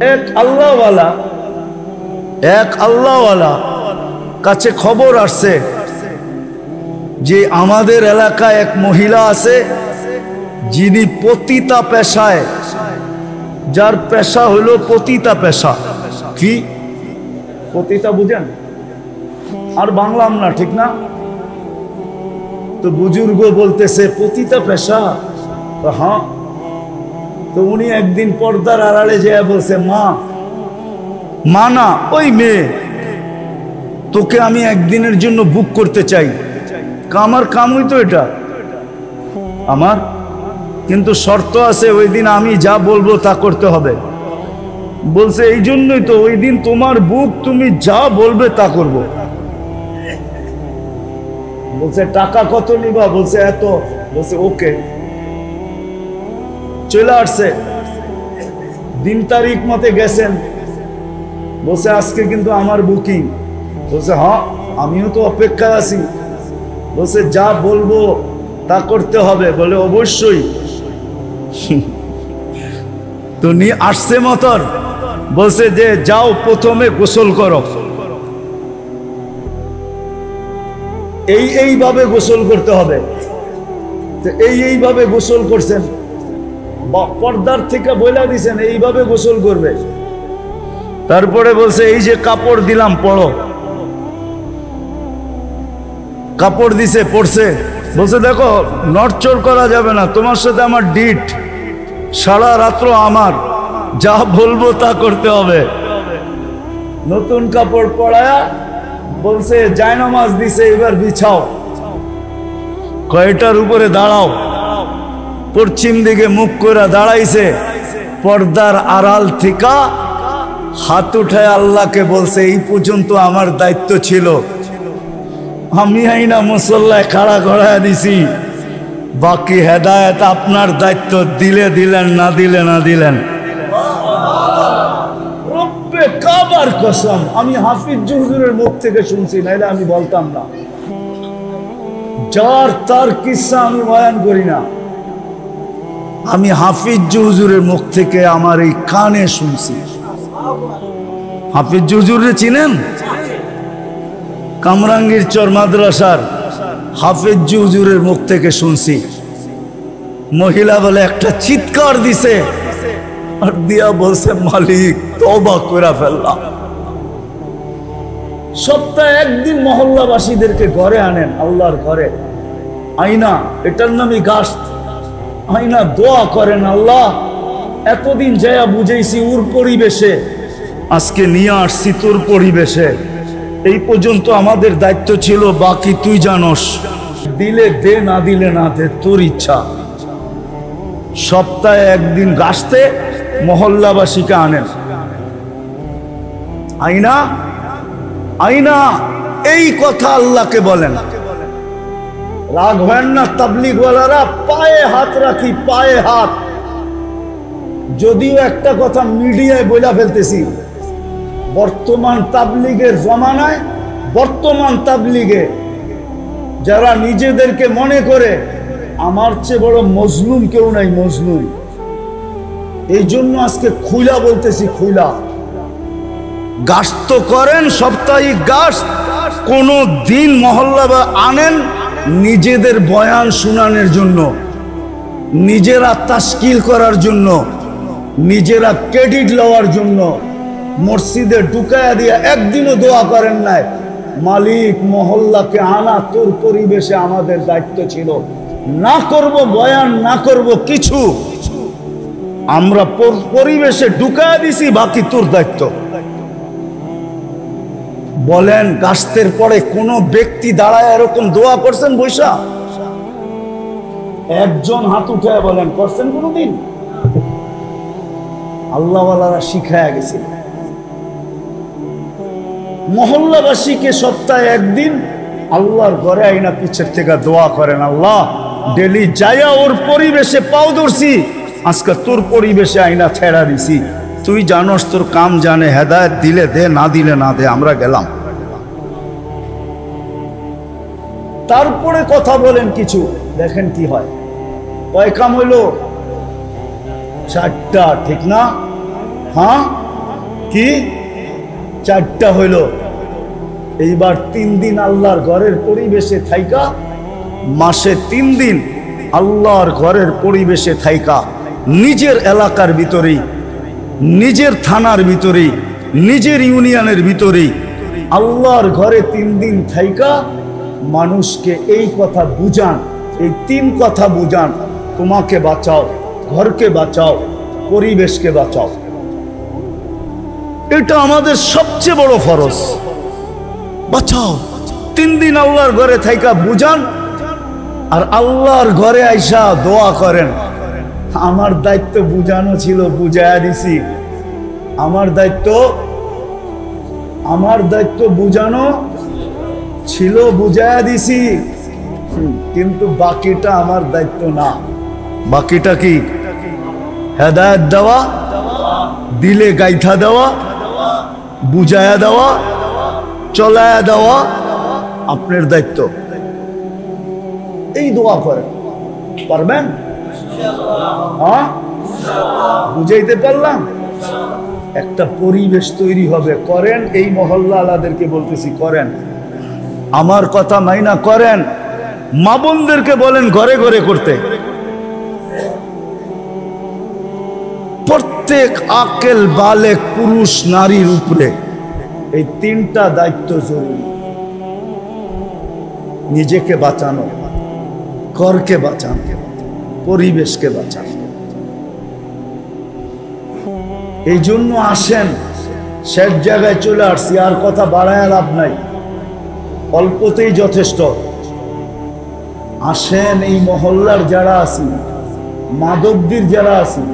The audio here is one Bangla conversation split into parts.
এক আল্লাহওয়ালা কাছে খবর আসছে যে আমাদের এলাকায় এক মহিলা আছে যিনি পতিতা পেশায়, যার পেশা হলো পতিতা পেশা। কি পতিতা বুঝেন? আর বাংলাম না, ঠিক না? তো বুজুর্গ বলতেছে পতিতা পেশা, তো হ্যাঁ। তো উনি একদিন পর্দার আড়ালে যেয়ে বলছে, মা না, ওই মেয়ে, তোকে আমি একদিনের জন্য বুক করতে চাই। আমার কামই তো এটা আমার, কিন্তু শর্ত আছে, ওই দিন আমি যা বলবো তা করতে হবে। বলছে এই জন্যই তো, ওই দিন তোমার বুক, তুমি যা বলবে তা করব। বলছে টাকা কত নিবা? বলছে এত। বলছে ওকে। চলে আসছে, দিন তারিখ মতে গেছেন। বলছে আজকে কিন্তু আমার বুকিং। বলছে হ্যাঁ, আমিও তো অপেক্ষায় আছি। বলছে যা বলবো তা করতে হবে। বলে অবশ্যই। তো নিয়ে আসছে মতন। বলছে যে যাও, প্রথমে গোসল করো। এইভাবে গোসল করতে হবে। তো এইভাবে গোসল করছেন, পর্দার থেকে বইলা দিছেন এইভাবে গোসল করবে। তারপরে বলছে এই যে কাপড় দিলাম, পড়ো। কাপড় দিছে, পড়ছে। বলছে দেখো, নড়চড় করা যাবে না, তোমার সাথে আমার ডিট, সারা রাত্র আমার, যা বলবো তা করতে হবে। নতুন কাপড় পরায়া বলছে জায়নামাজ দিছে, এবার বিছাও। কয়টার উপরে দাঁড়াও। পশ্চিম দিকে মুখ করে দাঁড়াইছে। পর্দার আড়াল থেকে হাত উঠায় আল্লাহকে বলছে এই পর্যন্ত আমার দায়িত্ব ছিল, আমি আইনা মুসল্লায় খাড়া করায় দিছি, বাকি হেদায়েত আপনার দায়িত্ব, দিলে দিলেন, না দিলে না দিলেন। রব্বে কাবার কসম, আমি হাফিজ হুজুরের মুখ থেকে শুনছি, নাইলে আমি বলতাম না। যার তার কিসসা আমি বয়ান করি না, আমি হাফিজ হুজুরের মুখ থেকে আমার এই কানে শুনছি। হাফিজ হুজুরে চিনেন? কামরাঙ্গীর চর মাদ্রাসার হাফিজ হুজুরের মুখ থেকে শুনছি। মহিলা বলে একটা চিৎকার দিছে, আর দিয়া বলছে মালিক তওবা করে ফেললাম। সপ্তাহে একদিন মহল্লাবাসীদেরকে ঘরে আনেন, আল্লাহর ঘরে আইনা, এটার নামই গাস্ত। আইনা দোয়া করেন, আল্লাহ এতদিন যায়া বুঝাইছি ওর পরিবেশে, আজকে নিয়ে আসছি তোর পরিবেশে। এই পর্যন্ত আমাদের দায়িত্ব ছিল, বাকি তুই জানোস, দিলে দে, না দিলে না দে, তোর ইচ্ছা। সপ্তাহে একদিন গাছতে মহল্লাবাসীকে আনেন, আইনা আইনা এই কথা আল্লাহকে বলেন। রাগ হয় না তাবলীগওয়ালারা, পায়ে হাত রাখি, পায়ে হাত। যদিও একটা কথা মিডিয়ায় বইলা ফেলতেছি, বর্তমান তাবলীগের জমানায়, বর্তমান তাবলীগে যারা নিজেদেরকে মনে করে আমার চেয়ে বড় মজলুম কেউ নাই, মজলুম। এই জন্য আজকে খুলা বলতেছি, খুলা গাস্ত তো করেন, সাপ্তাহিক গাস্ত কোন দিন মহল্লা বা আনেন নিজেদের বয়ান শুনানোর জন্য, নিজেরা তাশকিল করার জন্য, নিজেরা ক্রেডিট লওয়ার জন্য। মসজিদে ঢুকায়া দিয়ে একদিনও দোয়া করেন নাই, মালিক মহল্লাকে আনা তোর পরিবেশে আমাদের দায়িত্ব ছিল, না করব বয়ান, না করব কিছু, আমরা পরিবেশে ঢুকায়া দিছি, বাকি তোর দায়িত্ব। বলেন গাস্তের পরে কোন ব্যক্তি দাঁড়ায় এরকম দোয়া করছেন বৈশা? একজন হাত উঠায় বলেন করছেন কোনদিন? আল্লাহওয়ালারা শিখায়া গেছে। মহল্লাবাসীকে সপ্তাহে একদিন আল্লাহর ঘরে আইনা পিছের থেকে দোয়া করেন, আল্লাহ ডেলি যাইয়া ওর পরিবেশে পাও ধরছি, আজকে তোর পরিবেশে আইনা ছেড়া দিছি, তুই জানোস, তোর কাম জানে, হেদায়েত দিলে দে, না দিলে না দে, আমরা গেলাম। তারপরে কথা বলেন কিছু, দেখেন কি হয়। কয় কাম হইল? 4টা, ঠিক না? হ্যাঁ, কি 4টা হইল। এইবার 3 দিন আল্লাহর ঘরের পরিবেশে থাইকা, মাসে 3 দিন আল্লাহর ঘরের পরিবেশে থাইকা, নিজের এলাকার ভিতরেই, নিজের থানার ভিতরেই, নিজের ইউনিয়নের ভিতরেই আল্লাহর ঘরে 3 দিন থাইকা মানুষকে এই কথা বুঝান, এই 3 কথা বুঝান, তোমাকে বাঁচাও, ঘরকে বাঁচাও, পরিবেশকে বাঁচাও। এটা আমাদের সবচেয়ে বড় ফরজ। বাঁচাও, 3 দিন আল্লাহর ঘরে থাইকা বুঝান, আর আল্লাহর ঘরে আইসা দোয়া করেন। আমার দায়িত্ব বুঝানো ছিল, বুঝাইয়া দিছি। আমার দায়িত্ব বুঝানো ছিল, বুঝাইয়া দিছি। কিন্তু বাকিটা আমার দায়িত্ব না। বাকিটা কি? হেদায়েত দেওয়া, দিলে গাইথা দেওয়া, বুঝাইয়া দেওয়া, চলায়া দেওয়া আপনার দায়িত্ব। এই দোয়া করেন, পারবেন? হ্যাঁ, বুঝাইতে পারলাম? একটা পরিবেশ তৈরি হবে, করেন। এই মহল্লা আলাদেরকে বলতেছি, করেন। আমার কথা মাইনা করেন। মা বোনদেরকে বলেন ঘরে ঘরে করতে। প্রত্যেক আকেল বালেক পুরুষ নারীর উপরে এই 3টা দায়িত্ব জরুরি। নিজেকে বাঁচানো, ঘরকে বাঁচানো, পরিবেশকে বাঁচানো। এই জন্য আসেন, শেষ জায়গায় চলে আসছি, আর কথা বাড়ায় লাভ নাই, অল্পতেই যথেষ্ট। আসেন, এই মহল্লার যারা আছি, মাদকদের যারা আছি,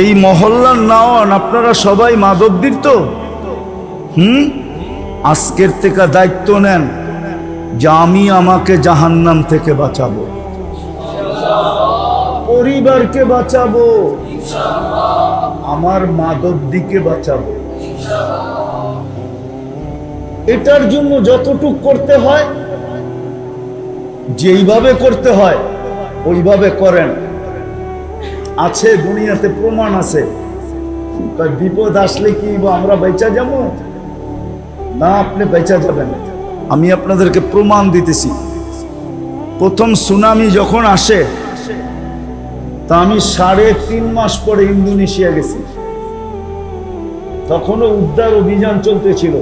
এই মহল্লার নাওয়ান আপনারা সবাই মাদকদের তো। আজকের থেকে দায়িত্ব নেন যে আমি আমাকে জাহান্নাম থেকে বাঁচাবো, পরিবারকে বাঁচাবো, আমার মাদকদিকে বাঁচাবো। এটার জন্য যতটুক করতে হয়, যেইভাবে করতে হয় ওইভাবে করেন। আছে দুনিয়াতে প্রমাণ আছে। বিপদ আসলে কি আমরা বেঁচে যাবো? না, আপনি বেঁচে যাবেন। আমি আপনাদেরকে প্রমাণ দিতেছি। প্রথম সুনামি যখন আসে, তা আমি 3.5 মাস পরে ইন্দোনেশিয়া গেছি। তখনও উদ্ধার অভিযান চলতেছিল।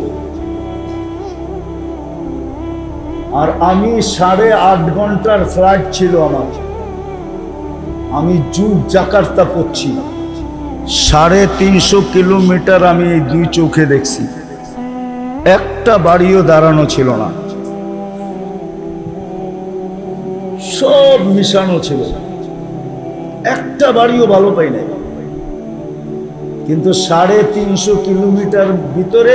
আর আমি 8.5 ঘন্টার ফ্লাইট ছিল আমার। আমি জাকার্তা করছি, 350 কিলোমিটার আমি এই 2 চোখে দেখছি। একটা বাড়িও দাঁড়ানো ছিল না, সব মিশানো ছিল। একটা বাড়িও ভালো পাই নাই। কিন্তু 350 কিলোমিটার ভিতরে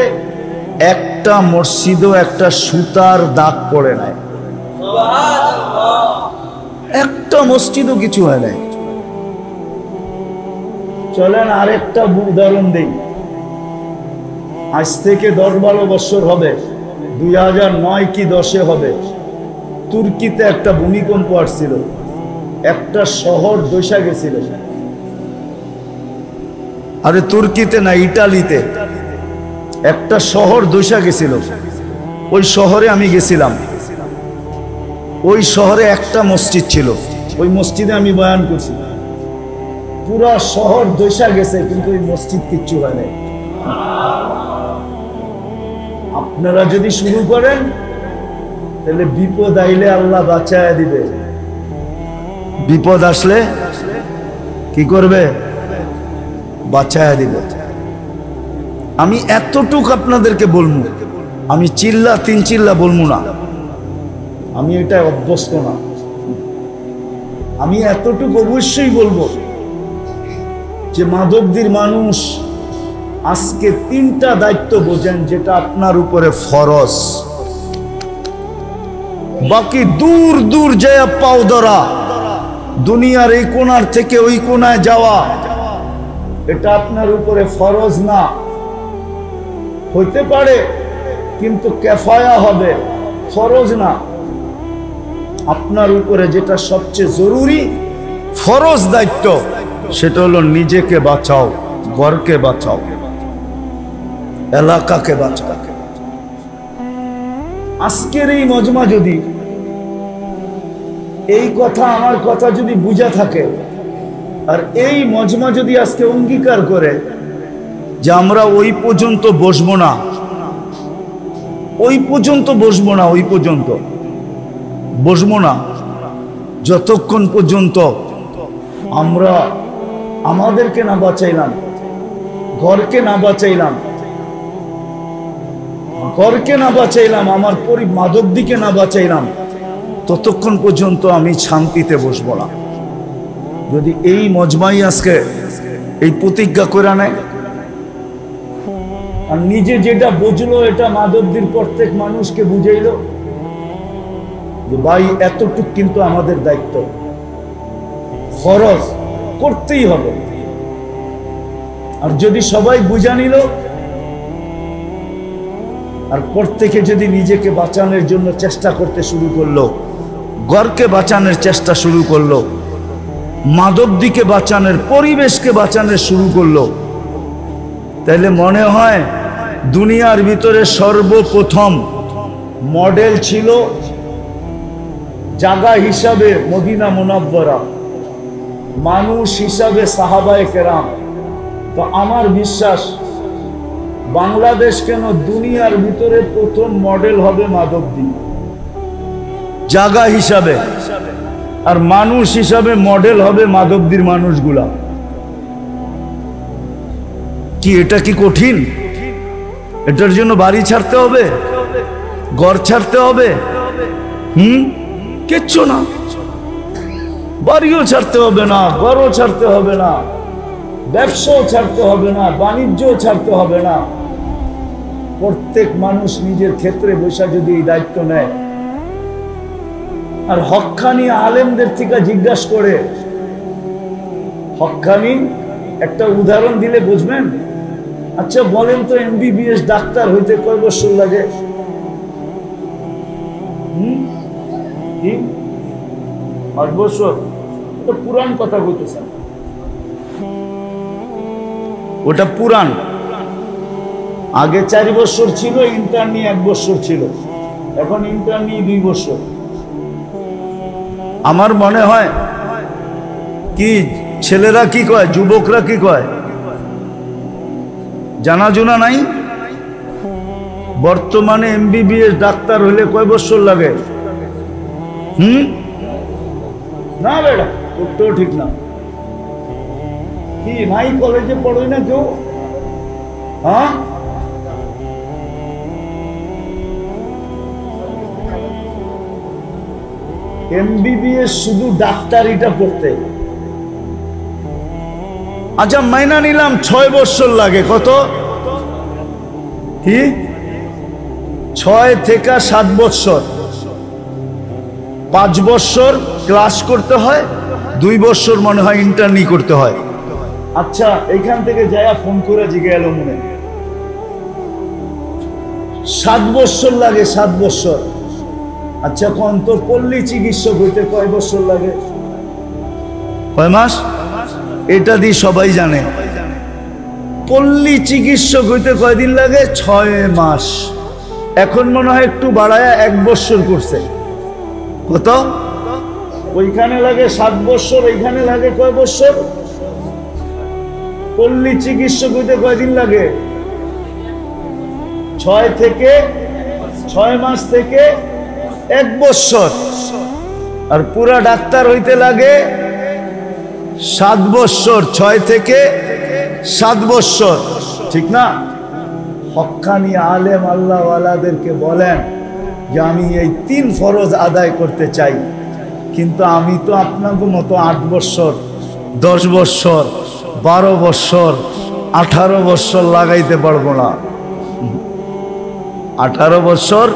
একটা মসজিদও একটা সুতার দাগ পড়ে নাই, একটা মসজিদও কিছু হয় নাই। চলেন আরেকটা উদাহরণ দেই। আজ থেকে 10-12 বছর হবে, 2009 কি 10-এ হবে। তুর্কিতে একটা ভূমিকম্প আসছিল, একটা শহর ধসে গেছিল। আরে তুর্কিতে না, ইটালিতে একটা শহর ধসে গেছিল। ওই শহরে আমি গেছিলাম। ওই শহরে একটা মসজিদ ছিল, ওই মসজিদে আমি বয়ান করছি। পুরা শহর ধসে গেছে, কিন্তু ওই মসজিদ কিচ্ছু হয় নাই। আপনারা যদি শুরু করেন, তাহলে বিপদ আইলে আল্লাহ বাঁচায় দিবে। বিপদ আসলে কি করবে? বাঁচায় দিবে। আমি এতটুক আপনাদেরকে বলবো, আমি 3 চিল্লা বলবো না, আমি এটা অভ্যস্ত না। আমি এতটুকু অবশ্যই বলবো যে মাদকদের মানুষ আজকে 3টা দায়িত্ব বোঝেন, যেটা আপনার উপরে ফরজ। বাকি দূর দূর যায় পাও ধরা, দুনিয়ার এই কোণার থেকে ওই কোণায় যাওয়া, এটা আপনার উপরে ফরজ না। হইতে পারে, কিন্তু কেফায়া হবে, ফরজ না। আপনার উপরে যেটা সবচেয়ে জরুরি ফরজ দায়িত্ব, সেটা হলো নিজেকে বাঁচাও, ঘরকে বাঁচাও, এলাকাকে বাঁচাও। আজকের এই মজমা যদি এই কথা, আমার কথা যদি বুঝা থাকে, আর এই মজমা যদি আজকে অঙ্গীকার করে যে আমরা ওই পর্যন্ত বসবো না, ওই পর্যন্ত বসবো না, ওই পর্যন্ত বসবো না যতক্ষণ পর্যন্ত আমরা আমাদেরকে না বাঁচাইলাম, ঘরকে না বাঁচাইলাম, ঘরকে না বাঁচাইলাম, আমার মাদক দিকে না বাঁচাইলাম, ততক্ষণ পর্যন্ত আমি শান্তিতে বসবো না। যদি এই মজমাই আজকে এই প্রতিজ্ঞা করে নেয়, আর নিজে যেটা বুঝলো এটা মাদকদির প্রত্যেক মানুষকে বুঝাইলো যে ভাই এতটুক কিন্তু আমাদের দায়িত্ব, খরচ করতেই হবে। আর যদি সবাই বুঝা নিল, আর প্রত্যেকে যদি নিজেকে বাঁচানোর জন্য চেষ্টা করতে শুরু করলো, ঘরকে বাঁচানোর চেষ্টা শুরু করলো, মাদক দিকে বাঁচানোর, পরিবেশকে বাঁচানোর শুরু করলো, তাহলে মনে হয় দুনিয়ার ভিতরে সর্বপ্রথম মডেল ছিল জায়গা হিসাবে মদিনা মুনাব্বরা, মানুষ হিসাবে সাহাবায়ে কেরাম। তো আমার বিশ্বাস বাংলাদেশ কেন দুনিয়ার ভিতরে প্রথম মডেল হবে মাদকদ্বীপ, জায়গা হিসাবে, আর মানুষ হিসাবে মডেল হবে মাদকদ্বীপের মানুষগুলা। কি এটা কি কঠিন? এটার জন্য বাড়ি ছাড়তে হবে, ঘর ছাড়তে হবে? কিচ্ছু না, বাড়িও ছাড়তে হবে না, ঘরও ছাড়তে হবে না, ব্যবসাও ছাড়তে হবে না, বাণিজ্যও ছাড়তে হবে না। প্রত্যেক মানুষ নিজের ক্ষেত্রে বসে যদি এই দায়িত্ব নেয়, আর হক্কানি আলেমদের থেকে জিজ্ঞাসা করে, হক্কানি একটা উদাহরণ দিলে বুঝবেন। আচ্ছা বলেন তো, এমবিবিএস ডাক্তার হইতে কয় বছর লাগে? 8 বছর। ওটা পুরান কথা বলতেছেন, ওটা পুরান। আগে 4 বছর ছিল, ইন্টার্নি 1 বছর ছিল, এখন ইন্টার্নি 2 বছর। আমার মনে হয় কি ছেলেরা কি কয়, যুবকরা কি কয় জানা জোনা নাই। বর্তমানে এমবিবিএস ডাক্তার হইলে কয় বছর লাগে? না বেটা, তোরটাও ঠিক না। কি নাই কলেজে পড়োই না কেউ? হ্যাঁ, এমবিবিএস শুধু ডাক্তারিটা পড়তে। আচ্ছা মাইনা নিলাম 6 বছর লাগে। কত? কি 6 থেকে 7 বছর, 5 বছর ক্লাস করতে হয়, 2 বছর মনে হয় ইন্টার্নি করতে হয়। আচ্ছা এইখান থেকে যায়া ফোন করে জিজ্ঞাসা মনে 7 বছর লাগে, 7 বছর। আচ্ছা কোন তো পল্লী চিকিৎসক হইতে কয় বছর লাগে? কয় মাস? এটা দিয়ে সবাই জানে। পল্লী চিকিৎসক হইতে কয়দিন লাগে? 6 মাস। এখন মনে হয় একটু বাড়ায় 1 বছর করছে। কত? ওইখানে লাগে 7 বছর, এইখানে লাগে কয় বছর? পল্লী চিকিৎসক হইতে কয়দিন লাগে? 6 মাস থেকে 1 বছর। আর পুরা ডাক্তার হইতে লাগে 7 বছর, 6 থেকে 7 বছর, ঠিক না? হক্কানি আলেম আল্লাহওয়ালাদেরকে বলেন যে আমি এই 3 ফরজ আদায় করতে চাই, কিন্তু আমি তো আপনাদের মতো 8 বছর, 10 বছর, 12 বছর, 18 বছর লাগাইতে পারবো না। 18 বছর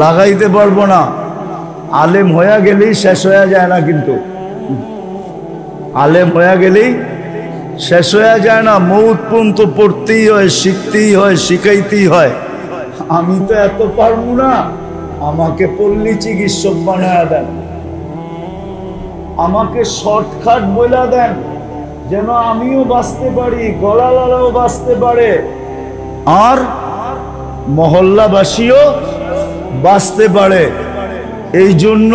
লাগাইতে পারবো না। আলেম হয়ে গেলেই শেষ হয়ে যায় না, কিন্তু আলেম হয়ে গেলেই শেষ হয়ে যায় না। মৌত পর্যন্ত পড়তেই হয়, শিখতেই হয়, শিখাইতেই হয়। আমি তো এত পারবো না, আমাকে পল্লী চিকিৎসক বানায় দেন, আমাকে শর্টকাট বলে দেন যেন আমিও বাঁচতে পারি, গলালারাও বাঁচতে পারে, আর মহল্লাবাসীও বাঁচতে পারে। এই জন্য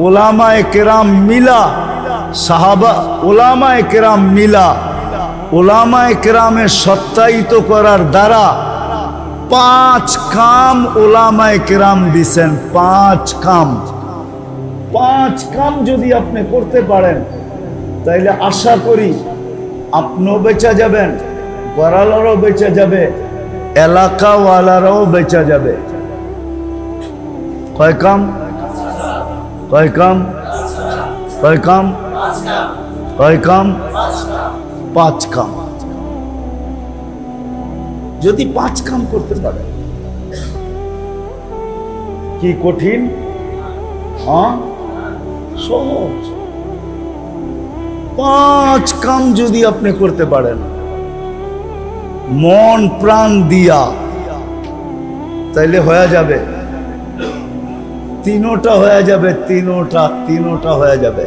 ওলামায়ে কেরাম মিলা, সাহাবা ওলামায়ে কেরাম মিলা, ওলামায়ে কেরামের সত্যায়িত করার দ্বারা 5 কাম ওলামায়ে কেরাম দিছেন। 5 কাম, 5 কাম যদি আপনি করতে পারেন তাইলে আশা করি আপনিও বেঁচে যাবেন, গড়ালারও বেঁচে যাবে, এলাকাওয়ালারাও বেঁচে যাবে। কয় কাম? কয় কাম? কয় কাম? কয় কাম? 5 কাম। যদি 5 কাম করতে পারে, কি কঠিন? হ্যাঁ, সহজ। 5 কাম যদি আপনি করতে পারেন মন প্রাণ দিয়া, তাইলে হয়ে যাবে। তিনোটা হয়ে যাবে, তিনোটা হয়ে যাবে।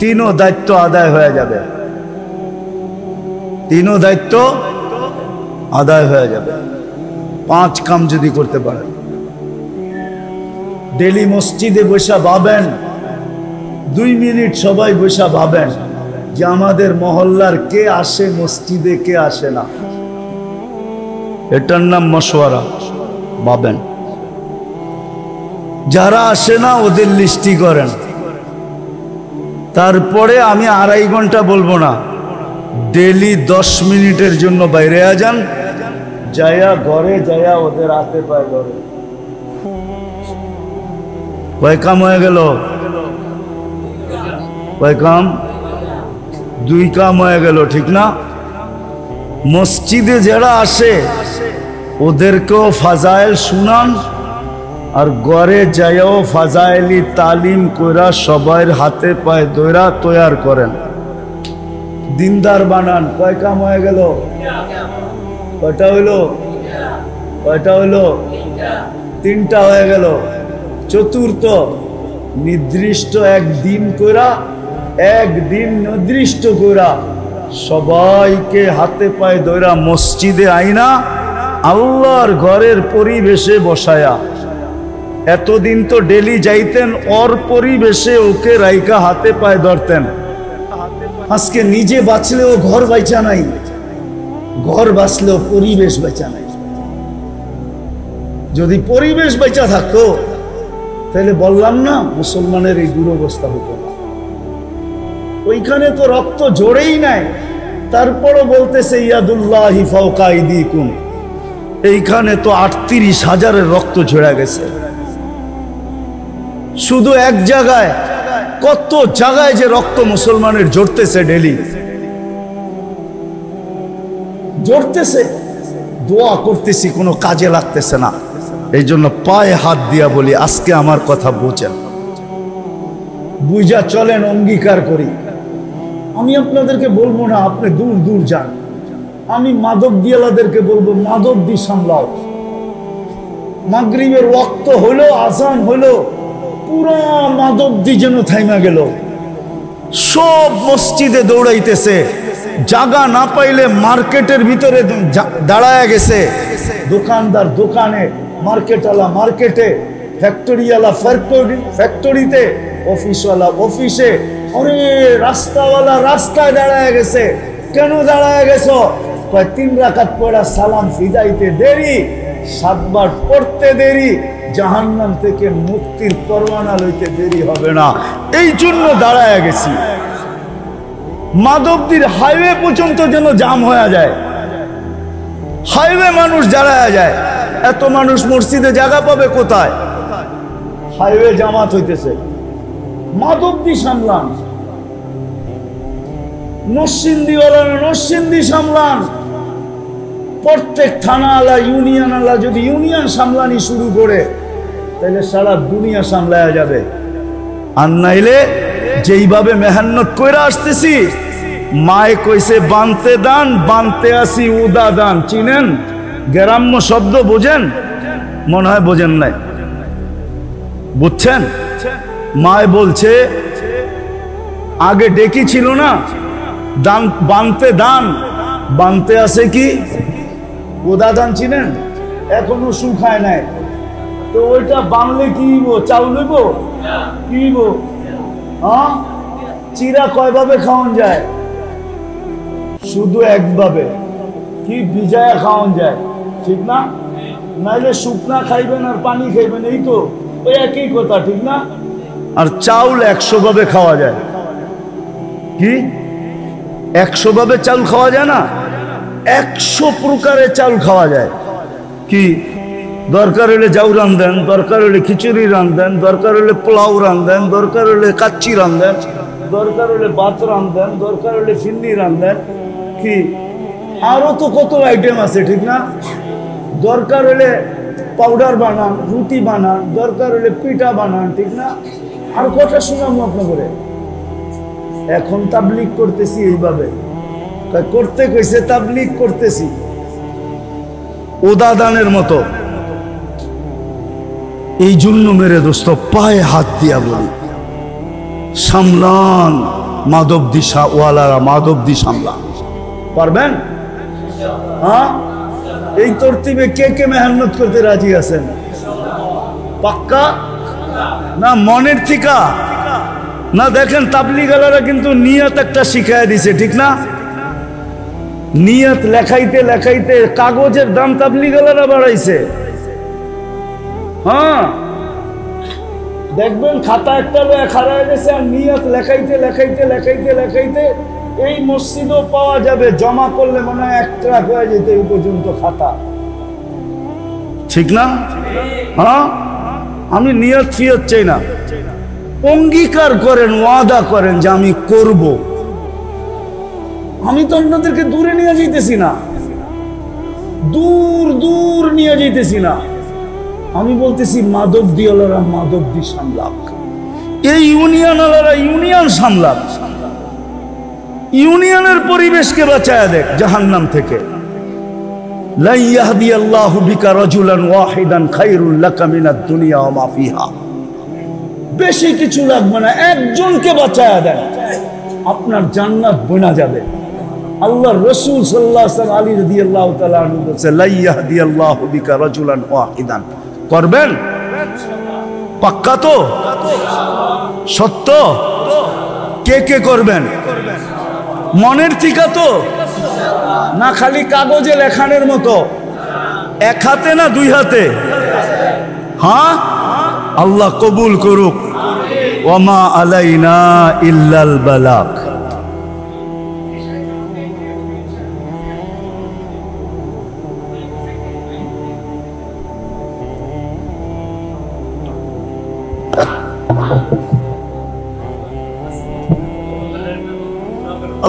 তিনো দায়িত্ব আদায় হয়ে যাবে, তিনো দায়িত্ব আদায় হয়ে যাবে। 5 কাম যদি করতে পারেন। ডেলি মসজিদে বসা ভাবেন, 2 মিনিট সবাই বসা ভাবেন যে আমাদের মহল্লার কে আসে মসজিদে, কে আসে না। এটার নাম মশওয়ারা। ভাবেন, যারা আসে না ওদের লিস্টি করেন। তারপরে আমি 2.5 ঘন্টা বলবো না, ডেলি 10 মিনিটের জন্য বাইরে যান, যায়া ঘরে যায়া ওদের হাতে পায় ঘরে। কয় কাম হয়ে গেল? কয় কাম? 2 কাম হয়ে গেল, ঠিক না? মসজিদে যারা আসে ওদেরকেও ফাজাইল শুনান, আর ঘরে যাইও ফাজাইলি তালিম কইরা সবার হাতে পায়ে দইরা তৈয়ার করেন, দিনদার বানান। কয় কাম হয়ে গেল? কয়টা হইল? কয়টা হইল? 3টা হয়ে গেল। চতুর্থ, নির্দিষ্ট একদিন কইরা, একদিন নির্দিষ্ট কইরা সবাইকে হাতে পায়ে দইরা মসজিদে আইনা আল্লাহর ঘরের পরিবেশে বসায়া। এতদিন তো ডেলি যাইতেন ওর পরিবেশে, ওকে রাইকা হাতে পায়ে ধরতেন। আজকে নিজে বাঁচলেও ঘর বাইচা নাই, ঘর বাঁচলেও পরিবেশ বেচা নাই। যদি পরিবেশ বেচা থাকতো তাহলে বললাম না মুসলমানের এই দুরবস্থা হতো না। ওইখানে তো রক্ত জোড়েই নাই, তারপরও বলতেছে ইয়াদুল্লাহি ফাওকা আইদিকুম। এইখানে তো 38,000-এর রক্ত ঝরে গেছে। শুধু এক জায়গায়, কত জায়গায় যে রক্ত মুসলমানের ঝরতেছে, ডেলি ঝরতেছে। দোয়া করতেছি, কোনো কাজে লাগতেছে না। এই জন্য পায়ে হাত দিয়া বলি, আজকে আমার কথা বুঝেন, বুঝা চলেন, অঙ্গীকার করি। আমি আপনাদেরকে বলবো না আপনি দূর দূর যান, আমি মাদক দিয়ালাদেরকে বলবো মাদক দি সামলাও। মাগরিবের ওয়াক্ত হলো, আজান হলো, পুরো মাদক দি যেন থাইমা গেল। সব মসজিদে দৌড়াইতেছে, জায়গা না পাইলে মার্কেটের ভিতরে দাঁড়ায় গেছে। দোকানদার দোকানে, মার্কেটওয়ালা মার্কেটে, ফ্যাক্টরিওয়ালা ফ্যাক্টরিতে, অফিসওয়ালা অফিসে, আরে রাস্তাওয়ালা রাস্তায় দাঁড়ায় গেছে। কেন দাঁড়ায় গেছো? 3 রাকাত পড়া সালাম ফিদাইতে দেরি, 7 বার পড়তে দেরি, জাহান্নাম থেকে মুক্তির পরওয়ানা লইতে দেরি হবে না, এই জন্য দাঁড়ায় গেছি। মাধবদীর হাইওয়ে পর্যন্ত যেন জাম হয়ে যায়, হাইওয়ে মানুষ দাঁড়ায় যায়। এত মানুষ মসজিদে জায়গা পাবে কোথায়? হাইওয়ে জামাত হইতেছে। মাধবদী সামলান, নরসিংদীওয়ালা নরসিংদী সামলান। প্রত্যেক থানা আলা, ইউনিয়ন আলা যদি ইউনিয়ন সামলানি শুরু করে তাহলে সারা দুনিয়া সামলায়া যাবে। আর নাইলে যেইভাবে মেহনত কইরা আসতেছি, মায়ে কইছে বানতে দান, বানতে আসি উদা দান। চিনেন? গ্রাম্য শব্দ বোঝেন? মনে হয় বোঝেন নাই। বুঝছেন? মায়ে বলছে আগে ডেকি ছিল না, দান বানতে দান বানতে আছে কি ওদা ধান চিনেন, এখনো শুকায় নাই, তো ওইটা বানলে কি চাউল হইব? কি হইব? হ্যাঁ, চিরা কয়ভাবে খাওয়ান যায়? শুধু একভাবে, কি ভিজায়া খাওয়ান যায়, ঠিক না? নাইলে শুকনা খাইবেন আর পানি খাইবেন, এই তো ওই একই কথা, ঠিক না? আর চাউল 100 ভাবে খাওয়া যায়। কি 100 ভাবে চাউল খাওয়া যায় না? 100 প্রকারের চাউল খাওয়া যায়। কি দরকার হলে জাউ রান্ধেন, দরকার হলে খিচুড়ি রান্ধেন, দরকার হলে পোলাও রান্ধেন, দরকার হলে কাচ্চি রান্ধেন, দরকার হলে ভাত রান্ধেন, দরকার হলে ফিন্নি রান্ধেন। কি আরো তো কত আইটেম আছে, ঠিক না? দরকার হলে পাউডার বানান, রুটি বানান, দরকার হলে পিঠা বানান, ঠিক না? আর কথা শুনাম আপনাকে। এখন তাবলিগ করতেছি এইভাবে, করতে কইছে তাবলিগ করতেছি ওদা দানের মতো। এই জন্য মেরে দোস্ত পায়ে হাত দিয়া বলি, সামলান মাধব দিশা ওয়ালারা, মাধব দি সামলান। পারবেন? হ্যাঁ, এই তরতিবে কে কে মেহনত করতে রাজি আছেন? পাক্কা না মনের থিকা না? দেখেন তাবলিগালারা কিন্তু নিয়ত একটা শিখায় দিছে, ঠিক না? নিয়ত লেখাইতে লেখাইতে কাগজের দাম তাবলিগালারা বাড়াইছে। হ্যাঁ, দেখবেন খাতা একটা লয়ে খাড়ায় গেছে, আর নিয়ত লেখাইতে লেখাইতে লেখাইতে লেখাইতে এই মসজিদও পাওয়া যাবে, জমা করলে মনে হয় 1 ট্রাক হয়ে যেত এই পর্যন্ত খাতা, ঠিক না? হ্যাঁ, আমি নিয়ত ফিয়ত চাই না, অঙ্গীকার করেন, ওয়াদা করেন যে আমি করব। আমি তো আপনাদেরকে দূরে নিয়ে যাইতেছি না, দূর দূর নিয়ে যাইতেছি না, আমি বলতেছি মাধব দিওয়ালারা মাধব দি সামলাক, এই ইউনিয়ন ওয়ালারা ইউনিয়ন সামলাক, ইউনিয়নের পরিবেশকে বাঁচায়া দেখ জাহান্নাম থেকে। লা ইয়াহদিয়াল্লাহু বিকা রাজুলান ওয়াহিদান খায়রুল লাকা মিনাদ দুনিয়া ওয়া মা ফিহা। বেশি কিছু লাগবে না, একজনকে বাঁচায়া দেন, আপনার জান্নাত বনা যাবে। আল্লাহ রাসূল সাল্লাল্লাহু আলাইহি ওয়াসাল্লাম আলী রাদিয়াল্লাহু তাআলা আনহু বলেছে, লা ইয়াহদিয়াল্লাহু বিকা রাজুলান ওয়াহিদান। করবেন? পাক্কা তো? সত্য? কে কে করবেন? মনের থিকা তো না? খালি কাগজে লেখানের মতো? 1 হাতে না 2 হাতে? হ্যাঁ, আল্লাহ কবুল করুক। ওয়ামা আলাইনা ইল্লাল বালাগ।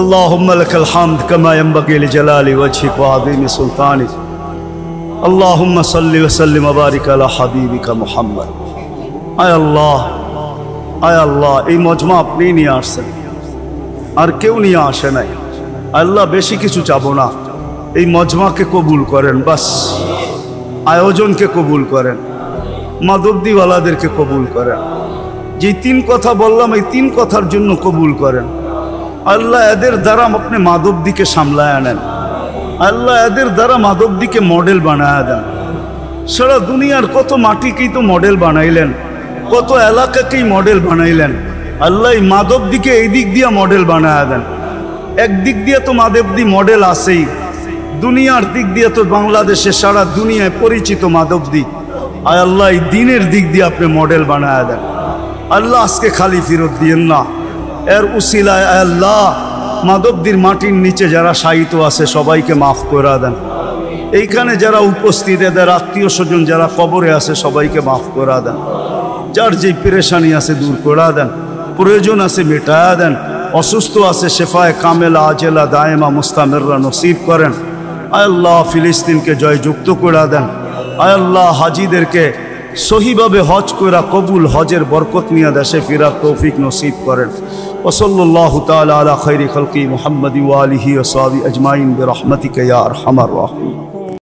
اللهم لك الحمد كما ينبغي لجلال وجهك وعظيم سلطانك اللهم صل وسلم وبارك على حبيبك محمد আয় আল্লাহ এই মজমা আপনি নিয়ে আসছেন, আর কেউ নিয়ে আসে নাই। আল্লাহ বেশি কিছু চাবো না, এই মজমাকে কবুল করেন, বাস আয়োজনকে কবুল করেন, মাদবদিওয়ালাদেরকে কবুল করেন। যে 3 কথা বললাম এই 3 কথার জন্য কবুল করেন। আল্লাহ এদের দ্বারা আপনি মাধবদিকে সামলায় আনেন। আল্লাহ এদের দ্বারা মাধবদিকে মডেল বানায় দেন। সারা দুনিয়ার কত মাটিকেই তো মডেল বানাইলেন, কত এলাকাকেই মডেল বানাইলেন। আল্লাহ এই মাধবদিকে এই দিক দিয়ে মডেল বানায় দেন। একদিক দিয়ে তো মাধবদি মডেল আছেই, দুনিয়ার দিক দিয়ে তো বাংলাদেশে সারা দুনিয়ায় পরিচিত মাধবদি। আয় আল্লাহ এই দিনের দিক দিয়ে আপনি মডেল বানায় দেন। আল্লাহ আজকে খালি ফেরত দিয়েন না, এর উসিলায় আল্লাহ মাধবদির মাটির নিচে যারা শায়িত আছে সবাইকে মাফ করে দেন। এইখানে যারা উপস্থিত এদের আত্মীয় স্বজন যারা কবরে আছে সবাইকে মাফ করে দেন। যার যেই পেরেশানি আছে দূর করে দেন, প্রয়োজন আছে মেটায়া দেন, অসুস্থ আছে শেফায়ে কামেলা আজেলা দায়েমা মুস্তামিররা নসিব করেন। আয় আল্লাহ ফিলিস্তিনকে জয়যুক্ত করে দেন। আয় আল্লাহ হাজিদেরকে সহিভাবে হজ করা কবুল, হজের বরকত নিয়ে দেশে ফিরার তৌফিক নসিব করেন। ওয়াসাল্লাল্লাহু তাআলা আলা খায়রি খালকি মুহাম্মাদি ওয়া আলিহি ওয়া সাহবিহি আজমাইন বিরহমাতিকা ইয়া আরহামার রাহিমিন।